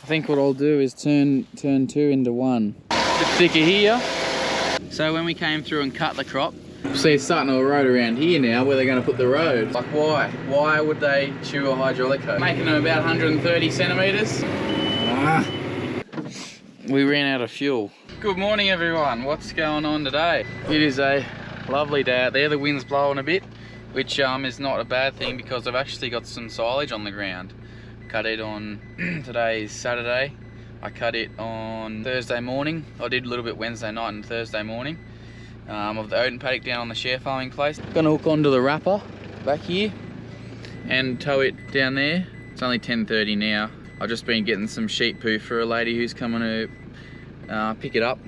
I think what I'll do is turn two into one. A bit thicker here. So when we came through and cut the crop, see it's starting to erode around here now where they're going to put the road. Like why? Why would they chew a hydraulic hose? Making them about 130 centimetres. We ran out of fuel. Good morning everyone, what's going on today? It is a lovely day out there. The wind's blowing a bit, which is not a bad thing because I've actually got some silage on the ground. Cut it on, today's Saturday. I cut it on Thursday morning. I did a little bit Wednesday night and Thursday morning. Of the Oaten paddock down on the share farming place. Gonna hook onto the wrapper back here and tow it down there. It's only 10:30 now. I've just been getting some sheep poo for a lady who's coming to pick it up.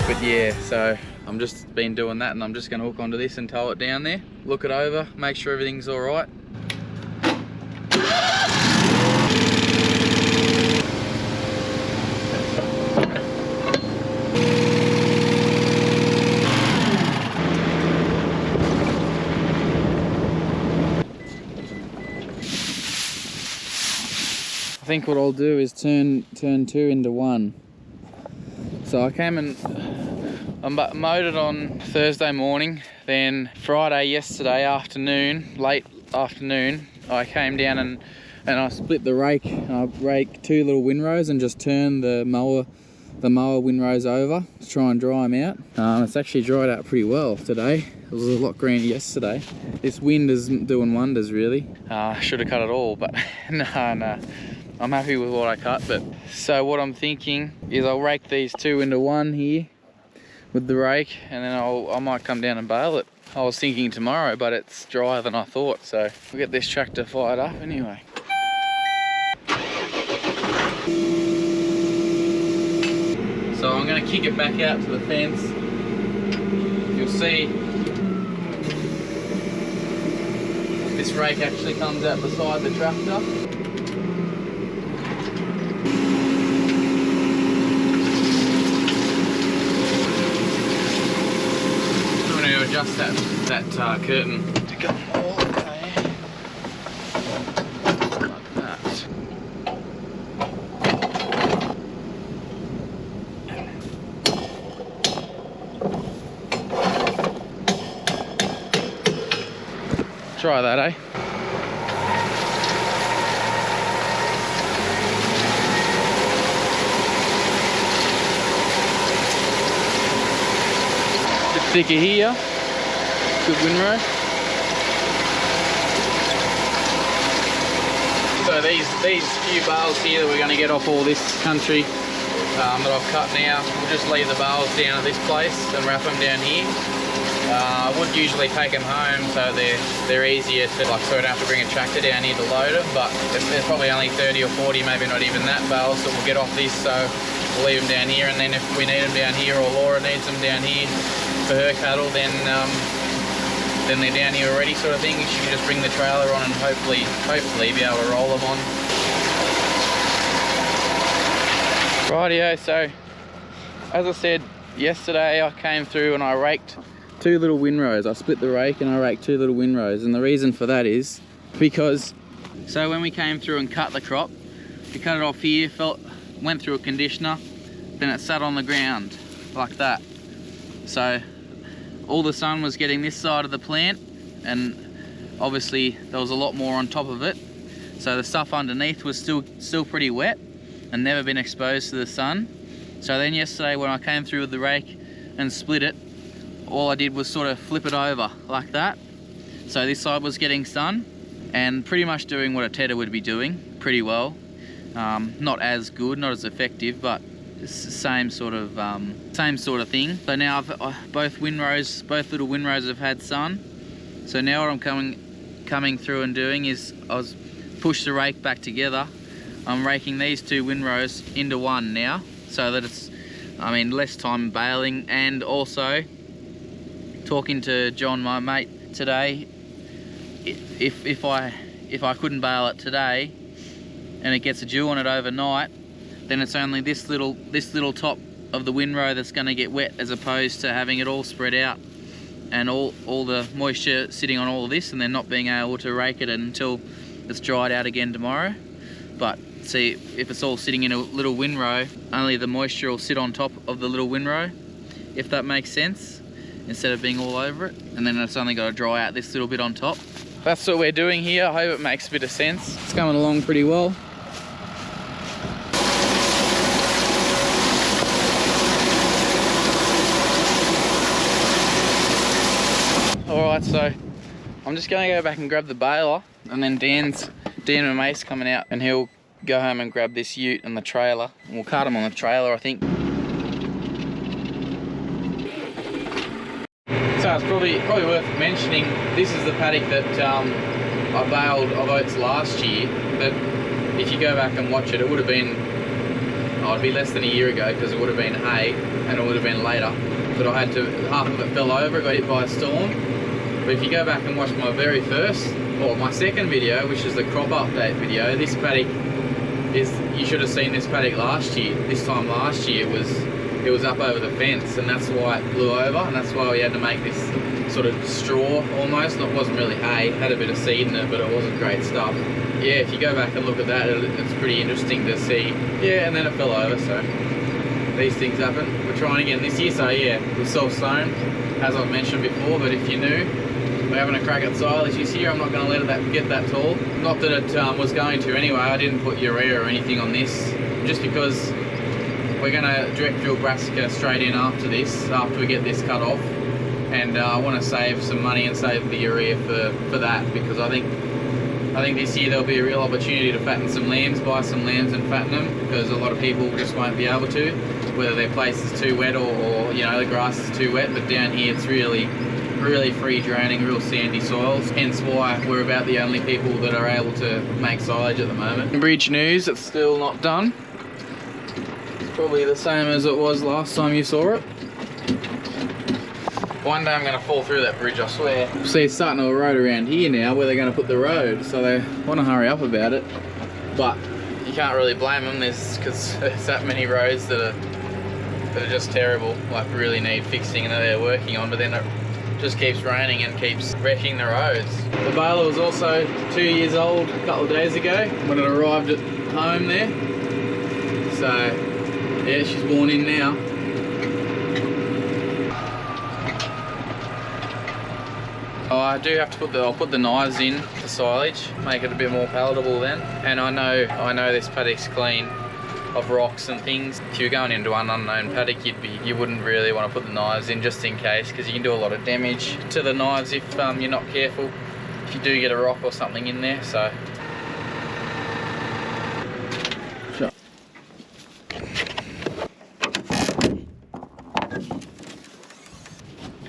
But yeah, so I'm just been doing that and I'm just gonna hook onto this and tow it down there, look it over, make sure everything's all right. I think what I'll do is turn two into one. So I came and I mowed it on Thursday morning, then Friday yesterday afternoon, late afternoon, I came down and I split the rake. I raked two little windrows and just turned the mower windrows over to try and dry them out. It's actually dried out pretty well today. It was a lot greener yesterday. This wind is doing wonders really. Should have cut it all, but no. I'm happy with what I cut. But so what I'm thinking is I'll rake these two into one here with the rake, and then I might come down and bale it. I was thinking tomorrow, but it's drier than I thought, so we'll get this tractor fired up anyway. So I'm going to kick it back out to the fence. You'll see this rake actually comes out beside the tractor. Adjust that curtain to come all the way like that. Try that, eh? Bit thicker here. Good windrow. So these few bales here that we're going to get off all this country that I've cut now, we'll just leave the bales down at this place and wrap them down here. I would usually take them home so they're easier to, like, so I don't have to bring a tractor down here to load them, but there's probably only 30 or 40, maybe not even that, bales that we'll get off this, so we'll leave them down here, and then if we need them down here or Laura needs them down here for her cattle, then they're down here already, sort of thing. She can just bring the trailer on and hopefully be able to roll them on. Rightio, so as I said yesterday, I came through and I raked two little windrows. I split the rake and I raked two little windrows, and the reason for that is because, so when we came through and cut the crop, we cut it off here, went through a conditioner, then it sat on the ground like that. So all the sun was getting this side of the plant, and obviously there was a lot more on top of it, so the stuff underneath was still pretty wet and never been exposed to the sun. So then yesterday when I came through with the rake and split it, all I did was sort of flip it over like that, so this side was getting sun and pretty much doing what a tedder would be doing pretty well. Not as good, not as effective, but it's the same sort of thing. So now both little windrows have had sun. So now what I'm coming through and doing is push the rake back together. I'm raking these two windrows into one now, so that it's, less time baling. And also talking to John, my mate, today, if I couldn't bale it today and it gets a dew on it overnight, then it's only this little top of the windrow that's going to get wet, as opposed to having it all spread out and all the moisture sitting on all of this and then not being able to rake it until it's dried out again tomorrow. But see, if it's all sitting in a little windrow, only the moisture will sit on top of the little windrow, if that makes sense, instead of being all over it, and then it's only got to dry out this little bit on top. That's what we're doing here. I hope it makes a bit of sense. It's coming along pretty well. Alright, so I'm just going to go back and grab the baler, and then Dan and Mace coming out, and he'll go home and grab this ute and the trailer, and we'll cut them on the trailer, I think. So it's probably worth mentioning, this is the paddock that I baled of oats last year, but if you go back and watch it, it would have been, it'd be less than a year ago, because it would have been hay and it would have been later. But I had to, half of it fell over, it got hit by a storm. But if you go back and watch my very first, or my second video, which is the crop update video, this paddock is, you should have seen this paddock last year. This time last year it was up over the fence, and that's why it blew over, and that's why we had to make this sort of straw almost. It wasn't really hay, it had a bit of seed in it, but it wasn't great stuff. Yeah, if you go back and look at that, it's pretty interesting to see. Yeah, and then it fell over, so these things happen. We're trying again this year, so yeah, we're self-sown, as I've mentioned before, but if you're new, we're having a crack at silage this year. I'm not going to let it get that tall. Not that it was going to anyway. I didn't put urea or anything on this, just because we're going to direct drill brassica straight in after this, after we get this cut off, and I want to save some money and save the urea for that, because I think this year there'll be a real opportunity to fatten some lambs, buy some lambs and fatten them, because a lot of people just won't be able to, whether their place is too wet or you know, the grass is too wet. But down here it's really free draining, real sandy soils, hence why we're about the only people that are able to make silage at the moment. Bridge news, it's still not done. It's probably the same as it was last time you saw it. One day I'm going to fall through that bridge, I swear. See, it's starting to erode around here now where they're going to put the road, so they want to hurry up about it. But you can't really blame them, because there's that many roads that are just terrible, like really need fixing, and that they're working on, but then it just keeps raining and keeps wrecking the roads. The baler was also 2 years old a couple of days ago when it arrived at home there. So yeah, she's born in now. Oh, I do have to I'll put the knives in the silage, make it a bit more palatable then. And I know this paddock's clean of rocks and things. If you're going into an unknown paddock, you wouldn't really want to put the knives in, just in case, because you can do a lot of damage to the knives if you're not careful, if you do get a rock or something in there. So sure.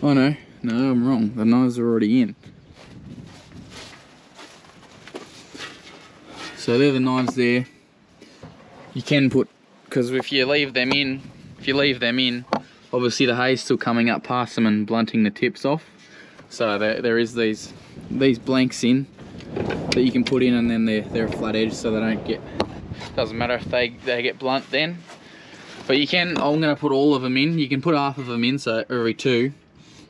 Oh no, I'm wrong, the knives are already in. So they're the knives there. You can put, because if you leave them in, obviously the hay's still coming up past them and blunting the tips off. So there is these blanks in that you can put in, and then they're a flat edge, so they don't get, doesn't matter if they get blunt then. But you can, I'm going to put all of them in. You can put half of them in, so every two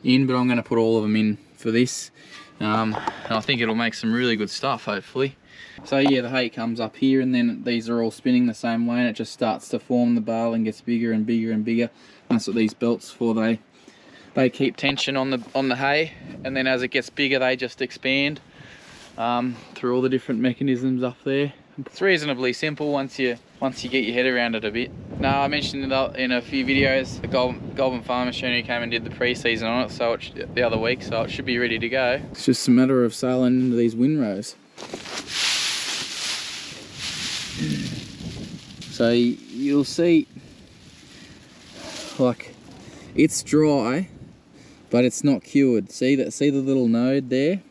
in, but I'm going to put all of them in for this. And I think it'll make some really good stuff, hopefully. So yeah, the hay comes up here, and then these are all spinning the same way, and it just starts to form the bale and gets bigger and bigger and bigger. And that's what these belts for. They keep tension on the hay, and then as it gets bigger they just expand through all the different mechanisms up there. It's reasonably simple once you get your head around it a bit. Now, I mentioned in a few videos the Goulburn Farm Machinery came and did the pre-season on it, so the other week, so it should be ready to go. It's just a matter of sailing into these windrows. So you'll see, like, it's dry, but it's not cured. See the little node there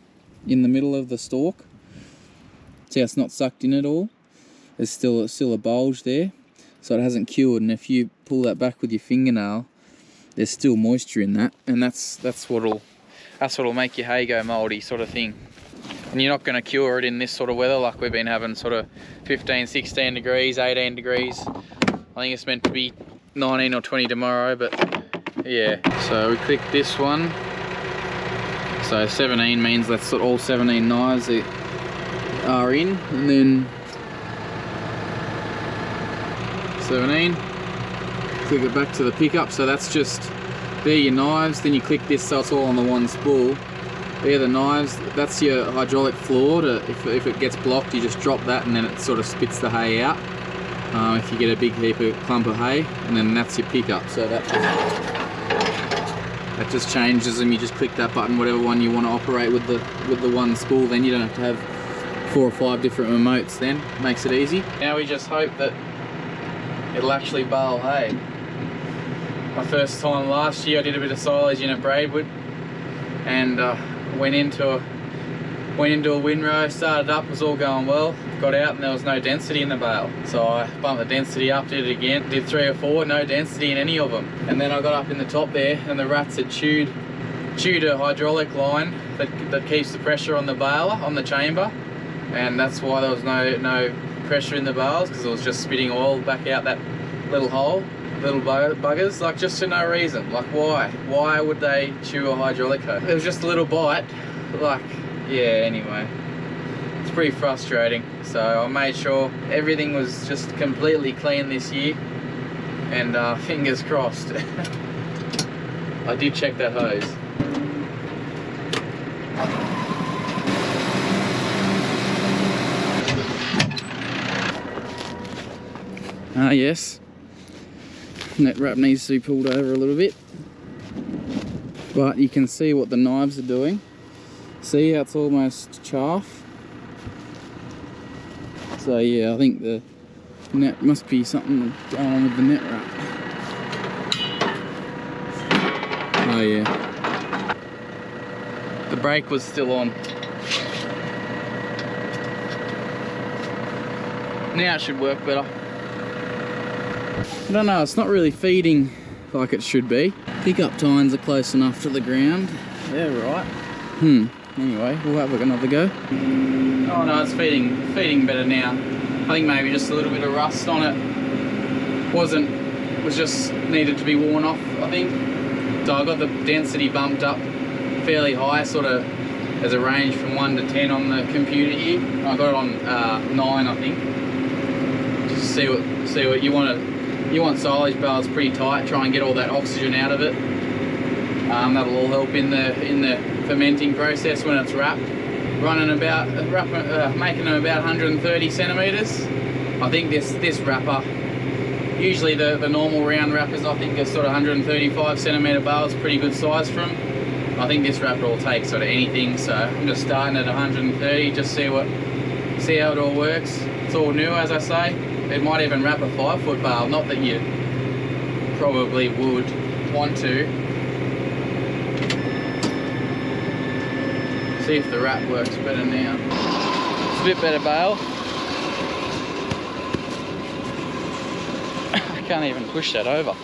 in the middle of the stalk? See how it's not sucked in at all? There's still a bulge there, so it hasn't cured. And if you pull that back with your fingernail, there's still moisture in that, and that's what'll make your hay go mouldy, sort of thing. And you're not going to cure it in this sort of weather, like we've been having sort of 15, 16 degrees, 18 degrees. I think it's meant to be 19 or 20 tomorrow, but yeah. So we click this one. So 17 means that's all 17 knives that are in, and then 17. Click it back to the pickup. So that's just, they're your knives. Then you click this so it's all on the one spool. They're the knives. That's your hydraulic floor. If it gets blocked, you just drop that and then it sort of spits the hay out. If you get a big clump of hay, and then that's your pickup. So that just changes them. You just click that button, whatever one you want to operate with the one spool. Then you don't have to have 4 or 5 different remotes. Then makes it easy. Now we just hope that it'll actually bale hay. My first time last year, I did a bit of silage in a braidwood, and went into a windrow, started up, was all going well, got out and there was no density in the bale. So I bumped the density up, did it again, did 3 or 4, no density in any of them. And then I got up in the top there and the rats had chewed a hydraulic line that keeps the pressure on the baler, on the chamber. And that's why there was no pressure in the bales, because it was just spitting oil back out that little hole. Little buggers, like just for no reason. Like why would they chew a hydraulic hose? It was just a little bite, like, yeah, anyway, it's pretty frustrating. So I made sure everything was just completely clean this year, and fingers crossed. I did check that hose. Yes, net wrap needs to be pulled over a little bit, but you can see what the knives are doing. See how it's almost chaff? So yeah, I think the net must be something going on with the net wrap. Oh yeah, the brake was still on. Now it should work better. I don't know, it's not really feeding like it should be. Pickup tines are close enough to the ground. They're right. Anyway, we'll have another go. Oh no, it's feeding better now. I think maybe just a little bit of rust on it. Was just needed to be worn off, I think. So I got the density bumped up fairly high, sort of as a range from 1 to 10 on the computer here. I got it on 9, I think. Just see what you want to. You want silage bales pretty tight, try and get all that oxygen out of it. That'll all help in the fermenting process when it's wrapped. Making them about 130 centimeters. I think this wrapper, usually the normal round wrappers, I think are sort of 135 centimeter bales, pretty good size for them. I think this wrapper will take sort of anything, so I'm just starting at 130, just see how it all works. It's all new, as I say. It might even wrap a 5-foot bale, not that you probably would want to. See if the wrap works better now. It's a bit better bale. I can't even push that over.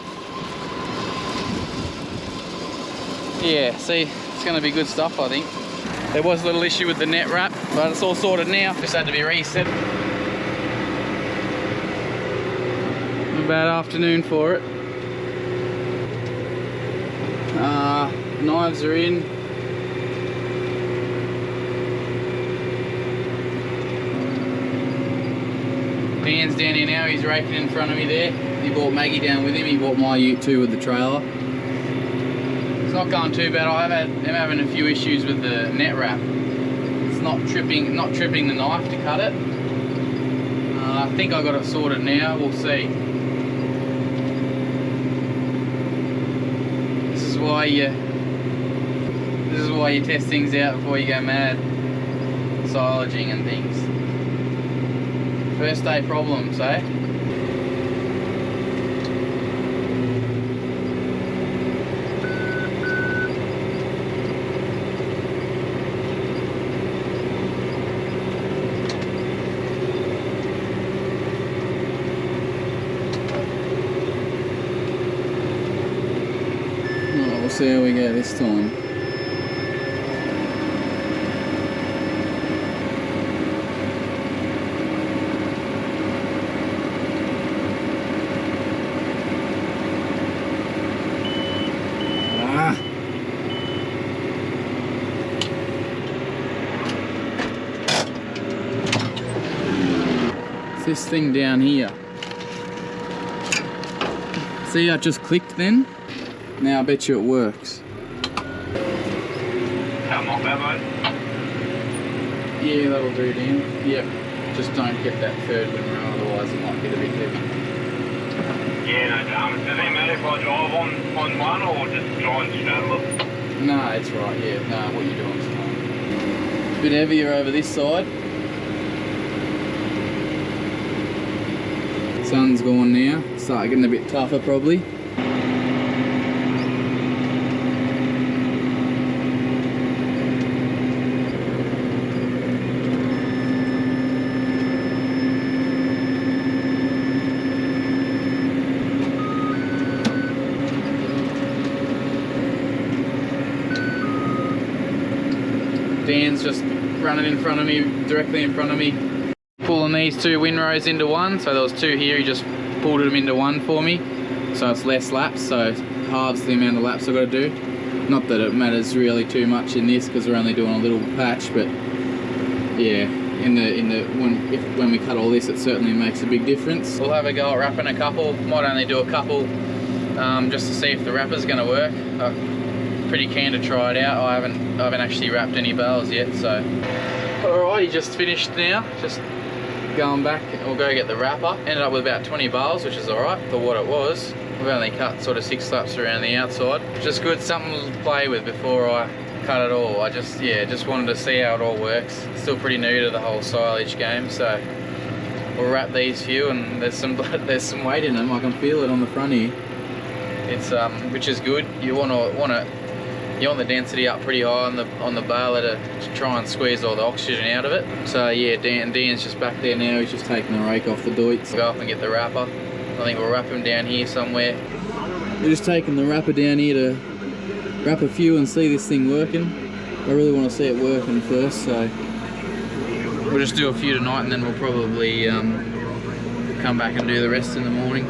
Yeah, see, it's going to be good stuff, I think. There was a little issue with the net wrap, but it's all sorted now. Just had to be reset. Bad afternoon for it. Knives are in. Dan's down here now, he's raking in front of me there. He brought Maggie down with him, he brought my ute too with the trailer. It's not going too bad. I'm having a few issues with the net wrap. It's not tripping the knife to cut it. I think I got it sorted now, we'll see. This is why you test things out before you go mad. Silaging and things. First day problems, eh? We'll see how we go this time. this thing down here. See how it just clicked then? Now I bet you it works. Come on, mate. Yeah, that'll do, Dan. Yep. Just don't get that third windrow, otherwise it might get a bit heavy. Yeah, no dramas. Does it matter if I drive on one or just try and straddle it? No, it's right, yeah. No, what you're doing is fine. A bit heavier over this side. Sun's gone now. Start getting a bit tougher probably. Dan's just running in front of me, directly in front of me, pulling these two windrows into one. So there was two here, he just pulled them into one for me. So it's less laps, so halves the amount of laps I've got to do. Not that it matters really too much in this because we're only doing a little patch, but yeah, when we cut all this, it certainly makes a big difference. We'll have a go at wrapping a couple. Might only do a couple just to see if the wrapper's going to work. Pretty keen to try it out. I haven't actually wrapped any bales yet, so. Alright, he just finished now. Just going back, we'll go get the wrapper. Ended up with about 20 bales, which is alright for what it was. We've only cut sort of 6 laps around the outside. Just good, something to play with before I cut it all. I just wanted to see how it all works. Still pretty new to the whole silage game, so we'll wrap these few, and there's some weight in them. I can feel it on the front here. It's which is good. You want the density up pretty high on the baler to try and squeeze all the oxygen out of it. So yeah, Dan's just back there now. He's just taking the rake off the doits. We'll go up and get the wrapper. I think we'll wrap him down here somewhere. We're just taking the wrapper down here to wrap a few and see this thing working. I really want to see it working first, so we'll just do a few tonight and then we'll probably come back and do the rest in the morning.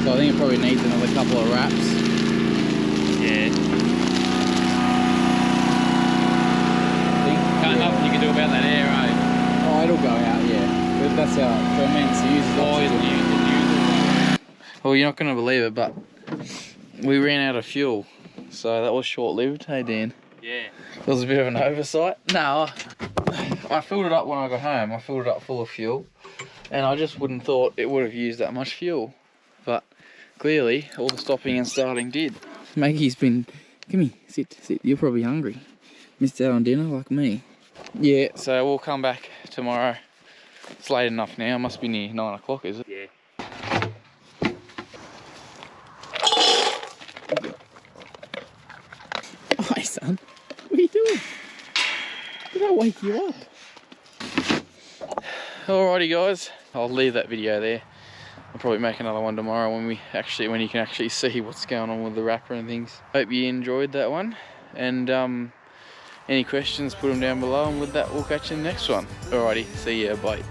So I think it probably needs another couple of wraps. Yeah. Can't nothing you can do about that air, eh? Oh, it'll go out, yeah. But that's how it ferments. Well, you're not going to believe it, but we ran out of fuel. So that was short-lived, hey Dan? Yeah. It was a bit of an oversight. No, I filled it up when I got home. I filled it up full of fuel. And I just wouldn't thought it would have used that much fuel. But clearly, all the stopping and starting did. Maggie's been... Come here, sit. You're probably hungry. Missed out on dinner like me. Yeah, so we'll come back tomorrow. It's late enough now. It must be near 9 o'clock, is it? Yeah. Hi, son. What are you doing? Did I wake you up? Alrighty, guys. I'll leave that video there. I'll probably make another one tomorrow when you can actually see what's going on with the wrapper and things. Hope you enjoyed that one. And any questions, put them down below. And with that, we'll catch you in the next one. Alrighty, see ya. Bye.